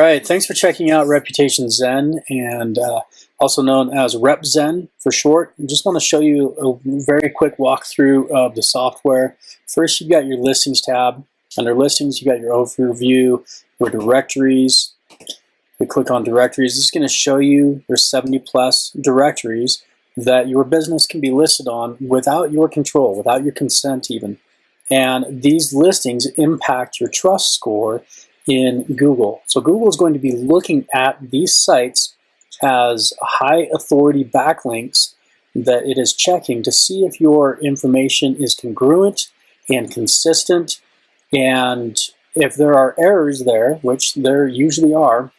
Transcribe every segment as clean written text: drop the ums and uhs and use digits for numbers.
All right, thanks for checking out Reputation Zen, and also known as RepZen for short. I just want to show you a very quick walkthrough of the software. First, you've got your Listings tab. Under Listings, you've got your overview, your directories. We click on Directories. This is going to show you your 70+ directories that your business can be listed on without your control, without your consent even. And these listings impact your trust score in Google. So Google is going to be looking at these sites as high authority backlinks that it is checking to see if your information is congruent and consistent, and if there are errors there, which there usually are,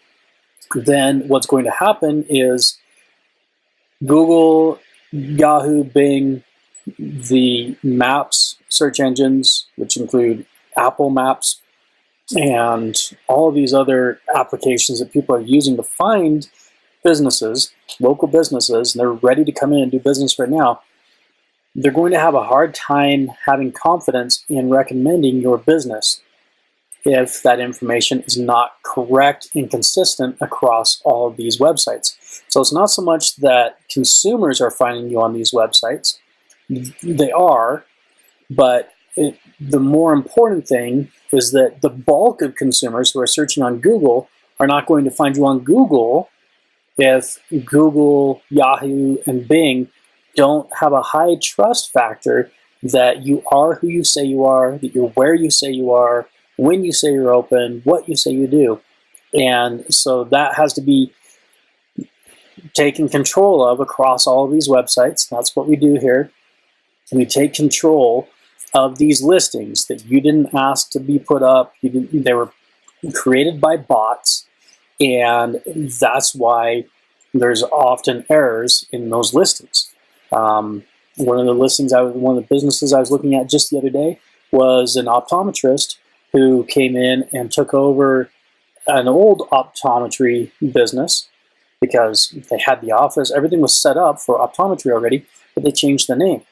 then what's going to happen is Google, Yahoo, Bing, the Maps search engines, which include Apple Maps, and all of these other applications that people are using to find businesses, local businesses, and they're ready to come in and do business right now, they're going to have a hard time having confidence in recommending your business if that information is not correct and consistent across all of these websites. So it's not so much that consumers are finding you on these websites. They are, but the more important thing is that the bulk of consumers who are searching on Google are not going to find you on Google if Google, Yahoo, and Bing don't have a high trust factor that you are who you say you are, that you're where you say you are, when you say you're open, what you say you do. And so that has to be taken control of across all of these websites. That's what we do here. We take control of these listings that you didn't ask to be put up. They were created by bots, and that's why there's often errors in those listings. One of the businesses I was looking at just the other day was an optometrist who came in and took over an old optometry business because they had the office, everything was set up for optometry already, but they changed the name.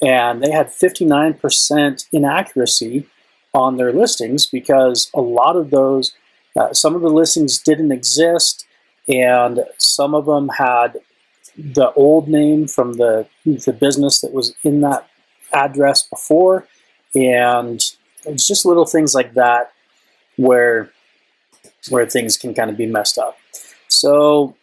And they had 59% inaccuracy on their listings because a lot of those, some of the listings didn't exist, and some of them had the old name from the business that was in that address before, and it's just little things like that where things can kind of be messed up. So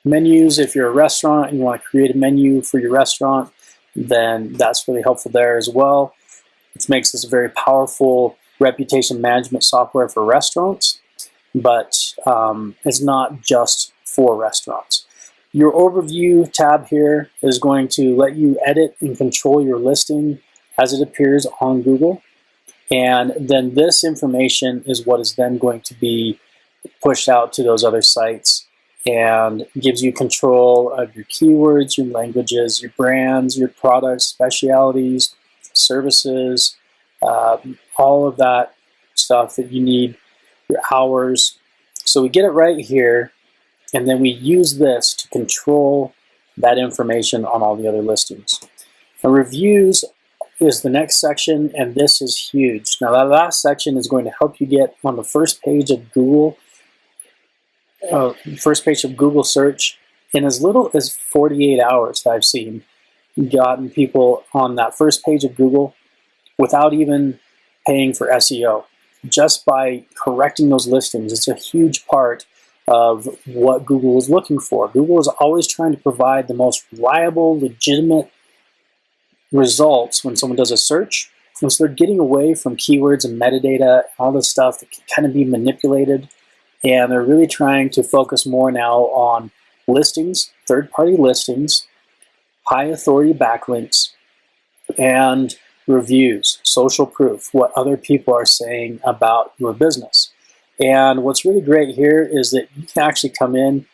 menus, if you're a restaurant and you want to create a menu for your restaurant, then that's really helpful there as well. Which makes this a very powerful reputation management software for restaurants, but it's not just for restaurants. Your overview tab here is going to let you edit and control your listing as it appears on Google. And then this information is what is then going to be pushed out to those other sites and gives you control of your keywords, your languages, your brands, your products, specialities, services, all of that stuff that you need, your hours. So we get it right here, and then we use this to control that information on all the other listings. Now, reviews is the next section, and this is huge. Now, that last section is going to help you get on the first page of Google search in as little as 48 hours. I've seen gotten people on that first page of Google without even paying for SEO, just by correcting those listings. It's a huge part of what Google is looking for. Google is always trying to provide the most reliable, legitimate results when someone does a search. And so they're getting away from keywords and metadata, all this stuff that can kind of be manipulated. And they're really trying to focus more now on listings, third-party listings, high authority backlinks, and reviews, social proof, what other people are saying about your business. And what's really great here is that you can actually come in.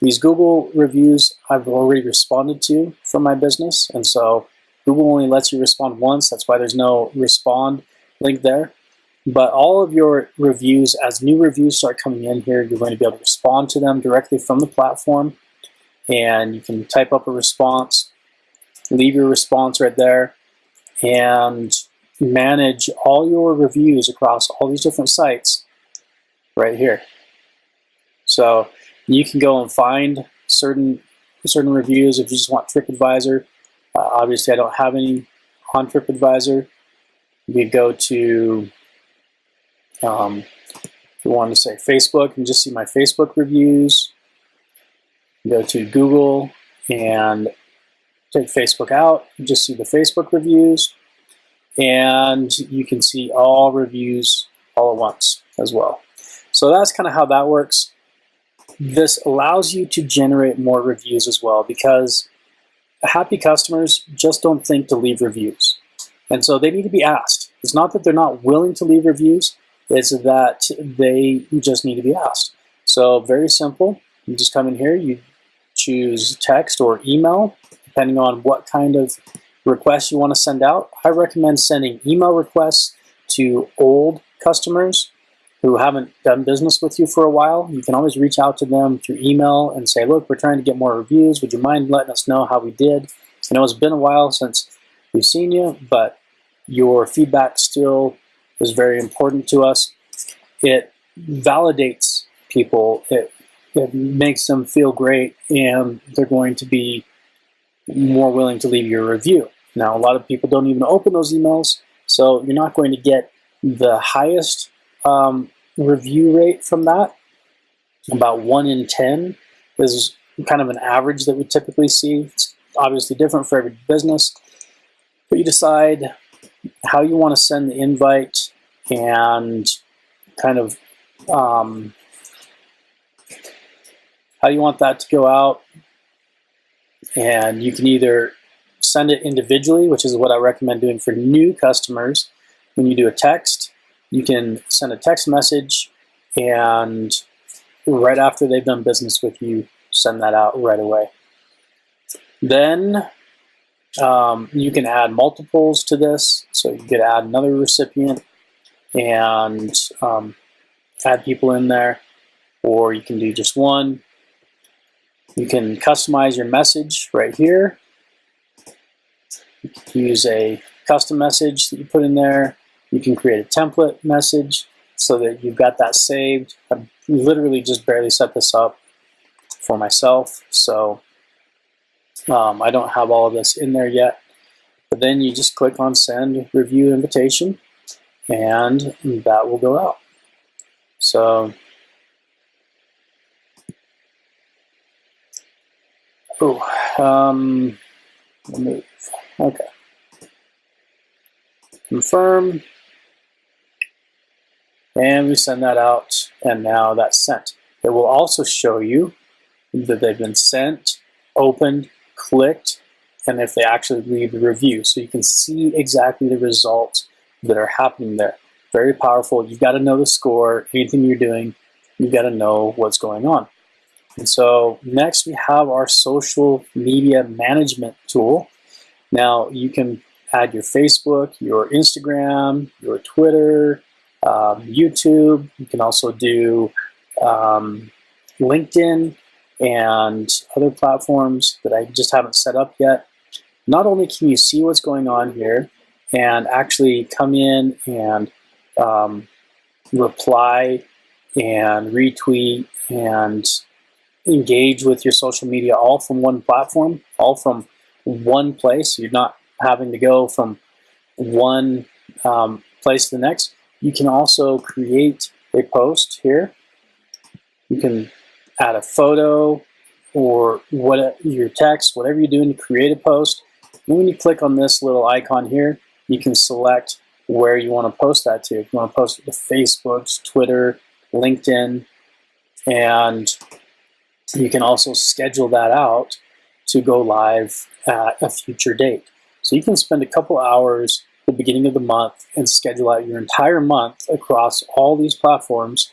These Google reviews I've already responded to from my business, and so Google only lets you respond once. That's why there's no respond link there. But all of your reviews, as new reviews start coming in here, you're going to be able to respond to them directly from the platform. And you can type up a response, leave your response right there, and manage all your reviews across all these different sites right here. So you can go and find certain reviews if you just want TripAdvisor. Obviously, I don't have any on TripAdvisor. You go to, if you want to say Facebook, and just see my Facebook reviews. Go to Google and take Facebook out, you just see the Facebook reviews, and you can see all reviews all at once as well. So that's kind of how that works. This allows you to generate more reviews as well, because happy customers just don't think to leave reviews. And so they need to be asked. It's not that they're not willing to leave reviews, it's that they just need to be asked. So very simple. You just come in here, you choose text or email, depending on what kind of requests you want to send out. I recommend sending email requests to old customers who haven't done business with you for a while. You can always reach out to them through email and say, look, we're trying to get more reviews. Would you mind letting us know how we did? I know it's been a while since we've seen you, but your feedback still is very important to us. It validates people. It makes them feel great, and they're going to be more willing to leave you a review. Now, a lot of people don't even open those emails, so you're not going to get the highest review rate from that. About 1 in 10 is kind of an average that we typically see. It's obviously different for every business, but you decide how you want to send the invite and kind of how you want that to go out. And you can either send it individually, which is what I recommend doing for new customers. When you do a text, you can send a text message, and right after they've done business with you, send that out right away. Then you can add multiples to this. So you could add another recipient and add people in there, or you can do just one. You can customize your message right here. You can use a custom message that you put in there. You can create a template message so that you've got that saved. I've literally just barely set this up for myself, so I don't have all of this in there yet. But then you just click on send review invitation, and that will go out. So remove. Okay. Confirm. And we send that out, and now that's sent. It will also show you that they've been sent, opened, clicked, and if they actually leave the review. So you can see exactly the results that are happening there. Very powerful. You've got to know the score. Anything you're doing, you've got to know what's going on. And so next we have our social media management tool. Now you can add your Facebook, your Instagram, your Twitter, YouTube. You can also do LinkedIn and other platforms that I just haven't set up yet. Not only can you see what's going on here and actually come in and reply and retweet and engage with your social media all from one platform, all from one place. You're not having to go from one place to the next. You can also create a post here. You can add a photo or your text, whatever you're doing to create a post. And when you click on this little icon here, you can select where you want to post that to. If you want to post it to Facebook, Twitter, LinkedIn, and you can also schedule that out to go live at a future date. So you can spend a couple hours at the beginning of the month and schedule out your entire month across all these platforms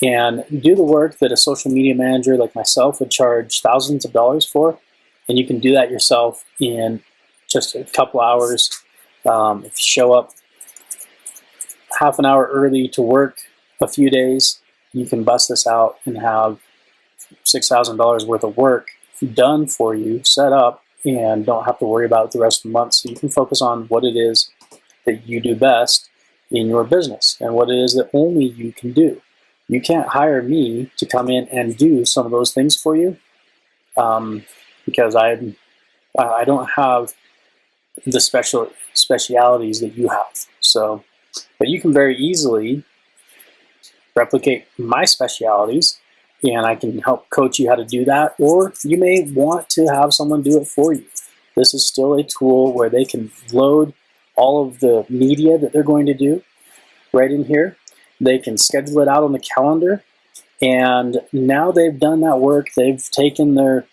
and do the work that a social media manager like myself would charge thousands of dollars for. And you can do that yourself in just a couple hours. If you show up half an hour early to work a few days, you can bust this out and have $6,000 worth of work done for you, set up, and don't have to worry about it the rest of the month. So you can focus on what it is that you do best in your business and what it is that only you can do. you can't hire me to come in and do some of those things for you, because I don't have the specialities that you have. So, but you can very easily replicate my specialities, and I can help coach you how to do that, or you may want to have someone do it for you. This is still a tool where they can load all of the media that they're going to do right in here. They can schedule it out on the calendar, and now they've done that work. They've taken their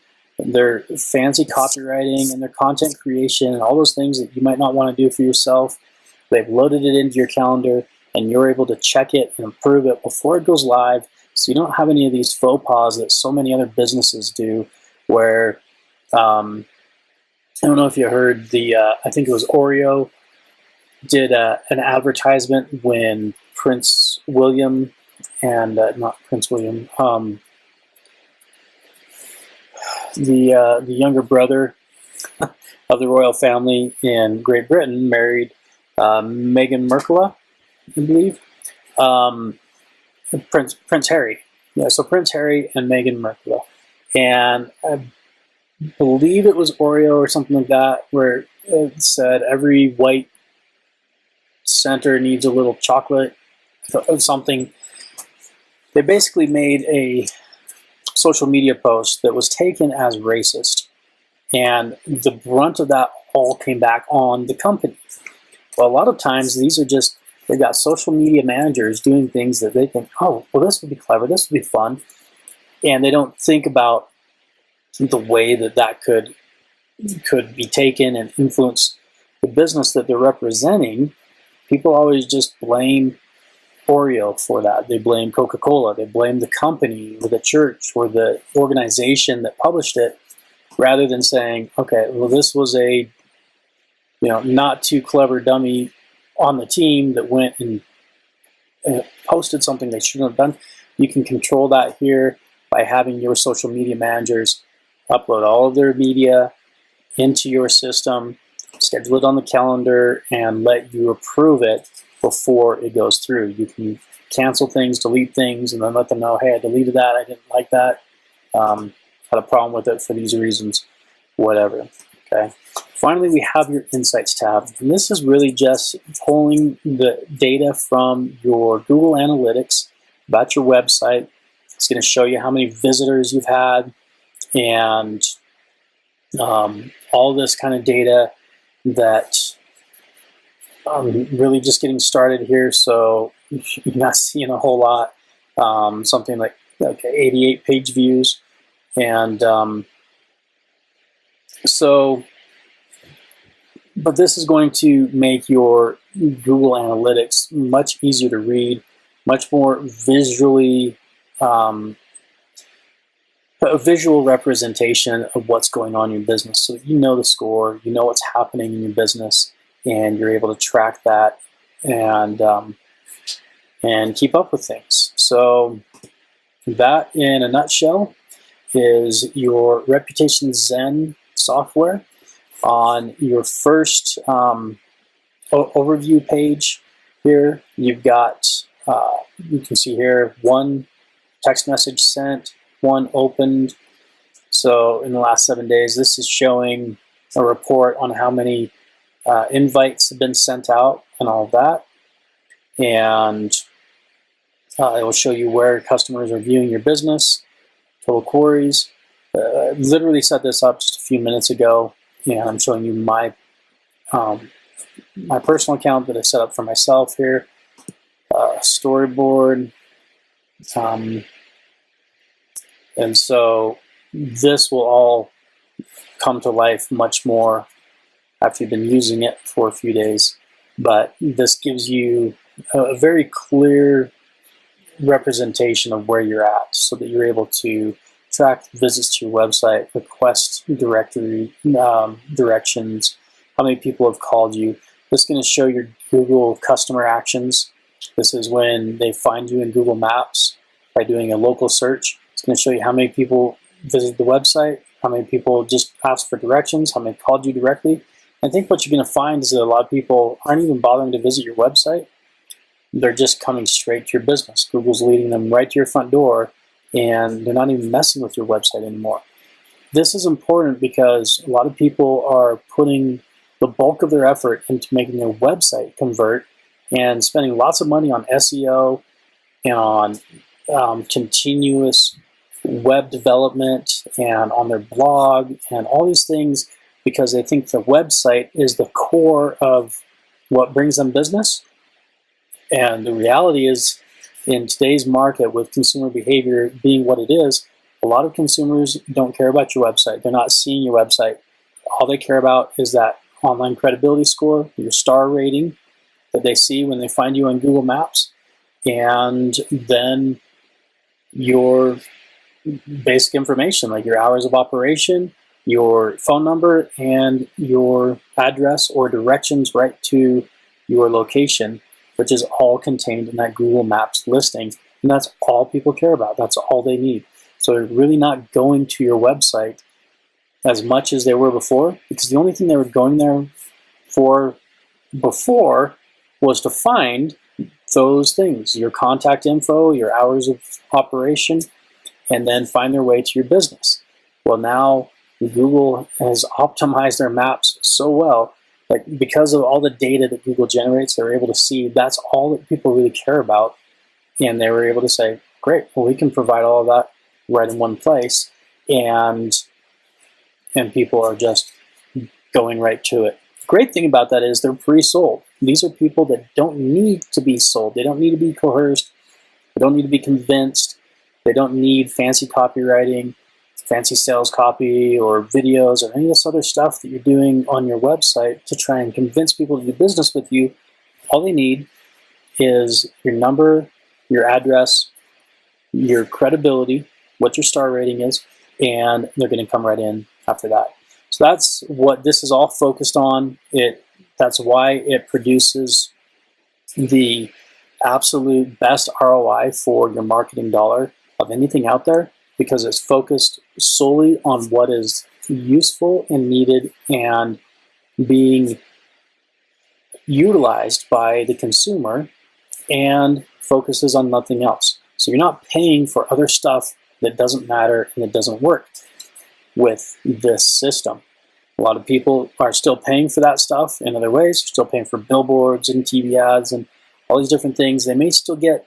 fancy copywriting and their content creation and all those things that you might not want to do for yourself. They've loaded it into your calendar, and you're able to check it and approve it before it goes live, so you don't have any of these faux pas that so many other businesses do, where I don't know if you heard I think it was Oreo did an advertisement when Prince William and not Prince William, the younger brother of the royal family in Great Britain married Meghan Markle, I believe. Prince Harry. Yeah, so Prince Harry and Meghan Markle. And I believe it was Oreo or something like that, where it said every white center needs a little chocolate or something. They basically made a social media post that was taken as racist, and the brunt of that all came back on the company. Well, a lot of times these are just, they've got social media managers doing things that they think, oh, well, this would be clever, this would be fun, and they don't think about the way that that could be taken and influence the business that they're representing. People always just blame Oreo for that. They blame Coca-Cola. They blame the company or the church or the organization that published it, rather than saying, okay, well, this was a not too clever dummy on the team that went and posted something they shouldn't have done. You can control that here by having your social media managers upload all of their media into your system, schedule it on the calendar, and let you approve it before it goes through. You can cancel things, delete things, and then let them know, hey, I deleted that, I didn't like that, had a problem with it for these reasons, whatever. Okay. Finally, we have your Insights tab. And this is really just pulling the data from your Google Analytics about your website. It's going to show you how many visitors you've had and all this kind of data that really just getting started here, so you're not seeing a whole lot. Something like 88 page views, and but this is going to make your Google Analytics much easier to read, much more visually, a visual representation of what's going on in your business, so that you know the score, you know what's happening in your business, and you're able to track that and keep up with things. So that, in a nutshell, is your Reputation Zen software. On your first overview page here, you've got, you can see here, one text message sent, one opened. So in the last 7 days, this is showing a report on how many invites have been sent out and all of that. And it will show you where customers are viewing your business, total queries. I literally set this up just a few minutes ago, and I'm showing you my my personal account that I set up for myself here, storyboard, and so this will all come to life much more after you've been using it for a few days. But this gives you a very clear representation of where you're at, so that you're able to track visits to your website, request directory directions, how many people have called you. This is going to show your Google customer actions. This is when they find you in Google Maps by doing a local search. It's going to show you how many people visited the website, how many people just asked for directions, how many called you directly. I think what you're going to find is that a lot of people aren't even bothering to visit your website. they're just coming straight to your business. Google's leading them right to your front door, and they're not even messing with your website anymore. This is important because a lot of people are putting the bulk of their effort into making their website convert and spending lots of money on SEO and on continuous web development and on their blog and all these things because they think the website is the core of what brings them business. And the reality is, in today's market, with consumer behavior being what it is, a lot of consumers don't care about your website. They're not seeing your website. All they care about is that online credibility score, your star rating that they see when they find you on Google Maps, and then your basic information like your hours of operation, your phone number, and your address or directions right to your location, which is all contained in that Google Maps listing. And that's all people care about. That's all they need. So they're really not going to your website as much as they were before, because the only thing they were going there for before was to find those things, your contact info, your hours of operation, and then find their way to your business. Well, now Google has optimized their maps so well that because of all the data that Google generates, they're able to see that's all that people really care about. And they were able to say, great, well, we can provide all of that right in one place, and people are just going right to it. The great thing about that is they're pre-sold. These are people that don't need to be sold. They don't need to be coerced. They don't need to be convinced. They don't need fancy copywriting, fancy sales copy, or videos, or any of this other stuff that you're doing on your website to try and convince people to do business with you. All they need is your number, your address, your credibility, what your star rating is, and they're going to come right in after that. So that's what this is all focused on. That's why it produces the absolute best ROI for your marketing dollar of anything out there, because it's focused solely on what is useful and needed and being utilized by the consumer, and focuses on nothing else. So you're not paying for other stuff that doesn't matter and that doesn't work with this system. A lot of people are still paying for that stuff in other ways. They're still paying for billboards and TV ads and all these different things. They may still get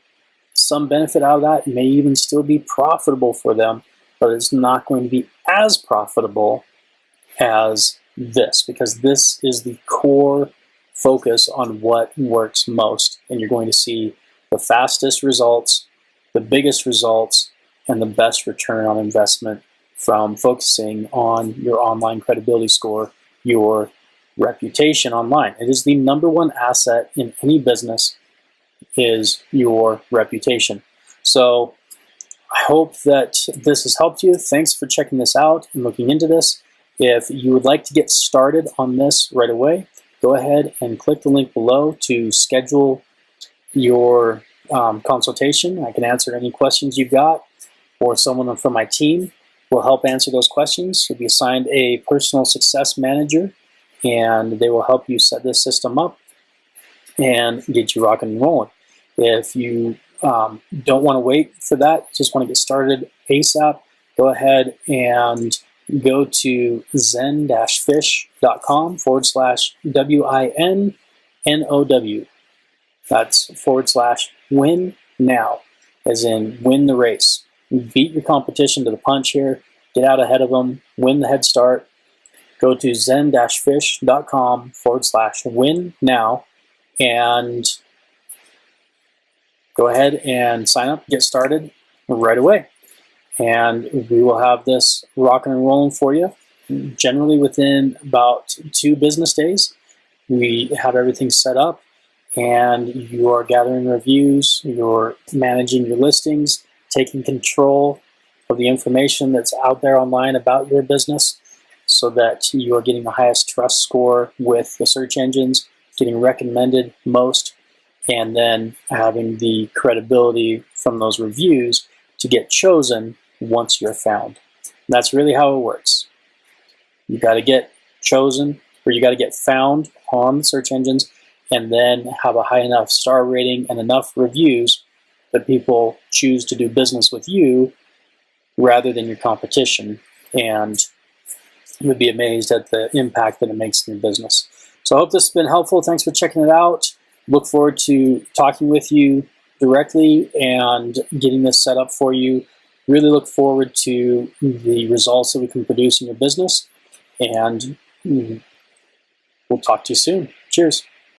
some benefit out of that. It may even still be profitable for them, but it's not going to be as profitable as this, because this is the core focus on what works most. And you're going to see the fastest results, the biggest results, and the best return on investment from focusing on your online credibility score, your reputation online. It is the number one asset in any business, is your reputation. So I hope that this has helped you. Thanks for checking this out and looking into this. If you would like to get started on this right away, go ahead and click the link below to schedule your consultation. I can answer any questions you've got, or someone from my team will help answer those questions. You'll be assigned a personal success manager, and they will help you set this system up and get you rocking and rolling. If you don't want to wait for that, just want to get started ASAP, go ahead and go to zen-fish.com/WINNOW. That's /win now, as in win the race. Beat your competition to the punch here, get out ahead of them, win the head start. Go to zen-fish.com/win now and go ahead and sign up, get started right away. And we will have this rocking and rolling for you. Generally within about 2 business days, we have everything set up, and you are gathering reviews, you're managing your listings, taking control of the information that's out there online about your business, so that you are getting the highest trust score with the search engines, getting recommended most, and then having the credibility from those reviews to get chosen once you're found. And that's really how it works. You got to get chosen, or you got to get found on the search engines, and then have a high enough star rating and enough reviews that people choose to do business with you rather than your competition. And you would be amazed at the impact that it makes in your business. So I hope this has been helpful. Thanks for checking it out. Look forward to talking with you directly and getting this set up for you. Really look forward to the results that we can produce in your business. And we'll talk to you soon. Cheers.